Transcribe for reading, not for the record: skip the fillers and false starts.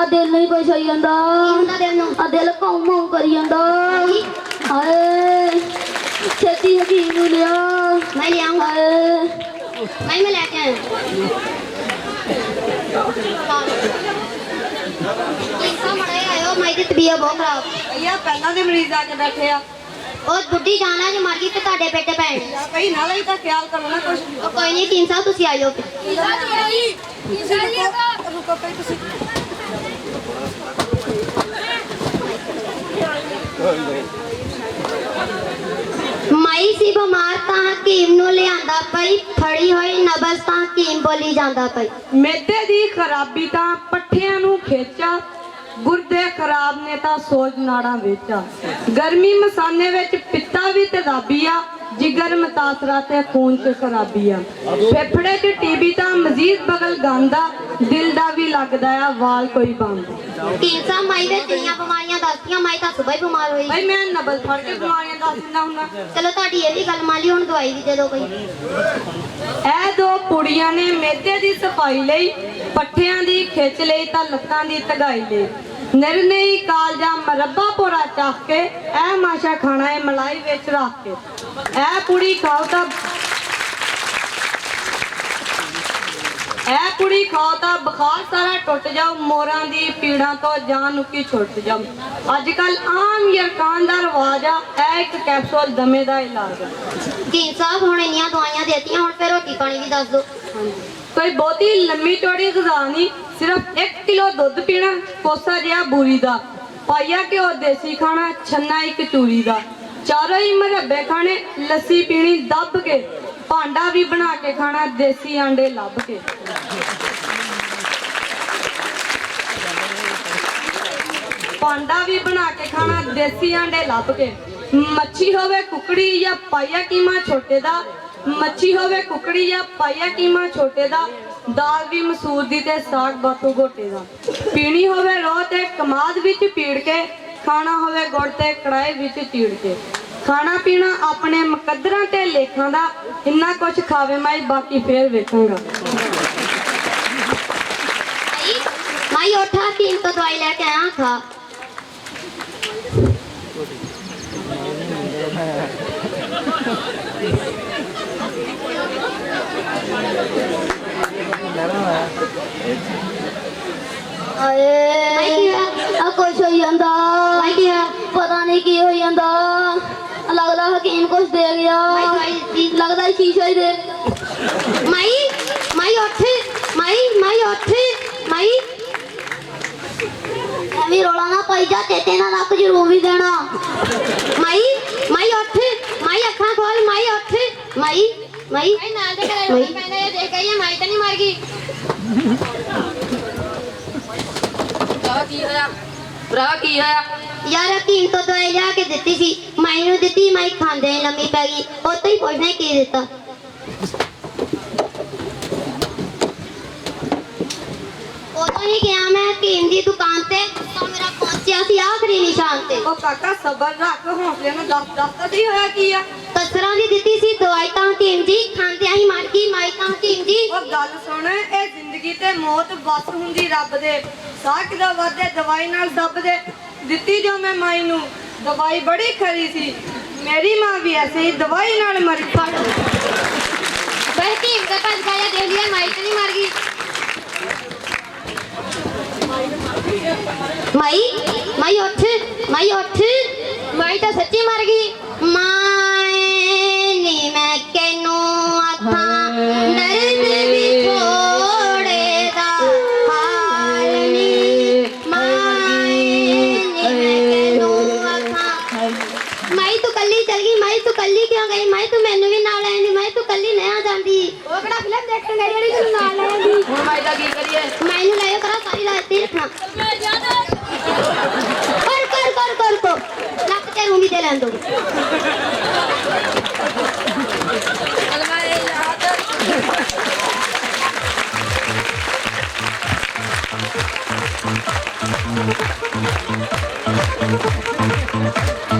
दिल नहीं कुछ हो जाता दिल घूम घूम करी जाता हाय छेती हकीम लिया मैं ले आऊंगा मैं लेके आया तबीयत बहुत खराब भैया पहला दे मरीज आके बैठे आ और बुढ़ी जाना जो मर गई तो ਤੁਹਾਡੇ ਬੇਟੇ ਭੈਣ ਕਈ ਨਾਲ ਹੀ ਤਾਂ ਖਿਆਲ ਕਰੋ ਨਾ ਕੁਝ ਕੋਈ ਨਹੀਂ 3 ਸਾਲ ਤੁਸੀਂ ਆਇਓ ਰੁਕੋ ਪਈ ਤੁਸੀਂ ਮਾਈ ਸੀ ਬਿਮਾਰ ਤਾਂ ਹਕੀਮ ਨੂੰ ਲਿਆਂਦਾ ਪਈ ਫੜੀ ਹੋਈ ਨਬਜ਼ ਤਾਂ ਹਕੀਮ ਬੋਲੀ ਜਾਂਦਾ ਪਈ ਮੇਦੇ ਦੀ ਖਰਾਬੀ ਤਾਂ ਪੱਠਿਆਂ ਨੂੰ ਖੇਚਾ गुरदे खराब ने ता सोज नाड़ा वेचा गर्मी मसाने विच पित्ता भी तेजाबी आ जिगर मतासरा ते खून च खराबी आ फेफड़े च टीबी ता मजीद बगल गांदा दिल दा भी लगदा आ वाल कोई बंद तीनसा माई दे तीन बीमारियां दसदियां माई ता सुबह ही बीमार होई भाई मैं नबल फड़ के बीमारियां दस दिंदा हुंदा चलो ਤੁਹਾਡੀ ਇਹ ਵੀ ਗੱਲ ਮਾਲੀ ਹੁਣ ਦਵਾਈ ਵੀ ਦੇ ਦਿਓ ਕੋਈ ਇਹ ਦੋ ਕੁੜੀਆਂ ਨੇ ਮੇਦੇ ਦੀ ਸਫਾਈ ਲਈ ਪੱਠਿਆਂ ਦੀ ਖਿੱਚ ਲਈ ਤਾਂ ਲੱਤਾਂ ਦੀ ਤਗਾਈ ਲਈ निर्णय कालजा मरब्बा पोरा चाह के ए माशा खाना है मलाई विच रख के ए कुड़ी खाओ ता बुखार सारा टुट जाओ मोरां दी पीड़ा तो जान उकी छुट जाओ अजकल आम यरकान दा रवाज आ एक कैप्सूल दमे दा इलाज तीन साहब हुण इन्नियां दवाइयां देतियां हुण फिर रोटी पानी भी दस दो कोई बहुती लंबी चौड़ी गज़ा नहीं सिर्फ 1 किलो दूध पीना कोसा जिहा बूरी दा पाइया घ्यो देसी खाना छन्ना एक चूरी दा चारों ही मरब्बे खाने लस्सी पीनी दब के भांडा भी बना के खाना देसी आंडे लभ के भांडा भी बना के खाना देसी आंडे लभ के मच्छी होवे कुकड़ी या पाइया कीमा छोटे दा मच्छी होवे कुकड़ी या पाइया कीमा छोटे दा दाल भी मसूर दी ते साग बातू गोटे दा पीनी होवे रोह ते कमाद विच पीड़ के खाना होवे गुड़ ते कड़ाई विच चीड़ के खाना पीना अपने मुकद्दरां ते लेखां दा इन्ना कुछ खावे माई बाकी फिर वेखांगा माई उठा तीन तो दवाई लेके आया खा कुछ हो जाता पता नहीं की हो जाता लगता हकीम कुछ दे गया लगता शीशा ही दे माई माई उठ माई माई उठ माई एवं रोला ना पाई जा तेते ना रख जरूर भी देना माई माई उठ माई अखा खोल माई उठ माई माई नाल दे करे मैंने ये देख गई माई तो नहीं मर गई यार हकीम तो दवाई लिया के दी सी माई नूं दित्ती माई खांदे लम्मी पै गई उत्ते ही पुछना की दिता उदों ही गया मैं हकीम दी दुकान ते तो मेरा पहुंचा सी आखिरी निशान ते ओ काका सबर रख हौसले नाल दस तो सही होया की आ ਕਸਰਾਂ ਦੀ ਦਿੱਤੀ ਸੀ ਦਵਾਈ ਤਾਂ ਹਕੀਮ ਜੀ ਖਾਂਦਿਆਂ ਹੀ ਮਰ ਗਈ ਮਾਈ ਤਾਂ ਹਕੀਮ ਜੀ। ਉਹ ਗੱਲ ਸੁਣ, ਇਹ ਜ਼ਿੰਦਗੀ ਤੇ ਮੌਤ ਬਸ ਹੁੰਦੀ ਰੱਬ ਦੇ, ਸਾਹ ਕਿਦਾ ਵੱਧੇ ਦਵਾਈ ਨਾਲ ਦੱਬ ਦੇ। ਦਿੱਤੀ ਜੋ ਮੈਂ ਮਾਈ ਨੂੰ ਦਵਾਈ ਬੜੀ ਖਰੀ ਸੀ, ਮੇਰੀ ਮਾਂ ਵੀ ਐਸੇ ਹੀ ਦਵਾਈ ਨਾਲ ਮਰੀ। ਬਸ ਹਕੀਮ ਦਾ ਭੱਜ ਗਿਆ ਦੇਖ ਲਿਆ ਮਾਈ ਤਾਂ ਨਹੀਂ ਮਰ ਗਈ। ਮਾਈ ਉੱਠ ਮਾਈ ਉੱਠ ਮਾਈ ਤਾਂ ਸੱਚੀ ਮਰ ਗਈ। ਮਾਏ ਨੀ ਮੈਂ ਕਿਨੂੰ ਆਖਾਂ ਦਰਦ ਵੀ ਥੋੜੇ ਦਾ ਹਾਲ ਨੀ। ਮਾਏ ਨੀ ਮੈਂ ਕਿਨੂੰ ਆਖਾਂ। ਮਾਈ ਤੂੰ ਕੱਲੀ ਚਲ ਗਈ, ਮਾਈ ਤੂੰ ਕੱਲੀ ਕਿਉਂ ਗਈ? ਮਾਈ ਤੂੰ ਮੈਨੂੰ ਵੀ ਨਾਲ ਲੈਂਦੀ, ਮਾਈ ਤੂੰ ਕੱਲੀ ਨਾ ਆ ਜਾਂਦੀ। ਉਹ ਕਿਹੜਾ ਫਿਲਮ ਦੇਖਣ ਗਈ ਜਿਹੜੀ ਤੈਨੂੰ ਨਾਲ ਲੈ ਆਂਦੀ? ਹੁਣ ਮਾਈ ਦਾ ਕੀ ਕਰੀਏ? ਮੈਨੂੰ ਲੈ ਕਰਾ ਸਾਰੀ ਰਾਤ ਤੇ ਰੱਖਣਾ। ਕਰ ਲੱਕ ਤੇ ਰੂਮੀ ਦੇ ਲੈਣ ਦੋ। ਅਗਲਾ ਇਹ ਯਾਦ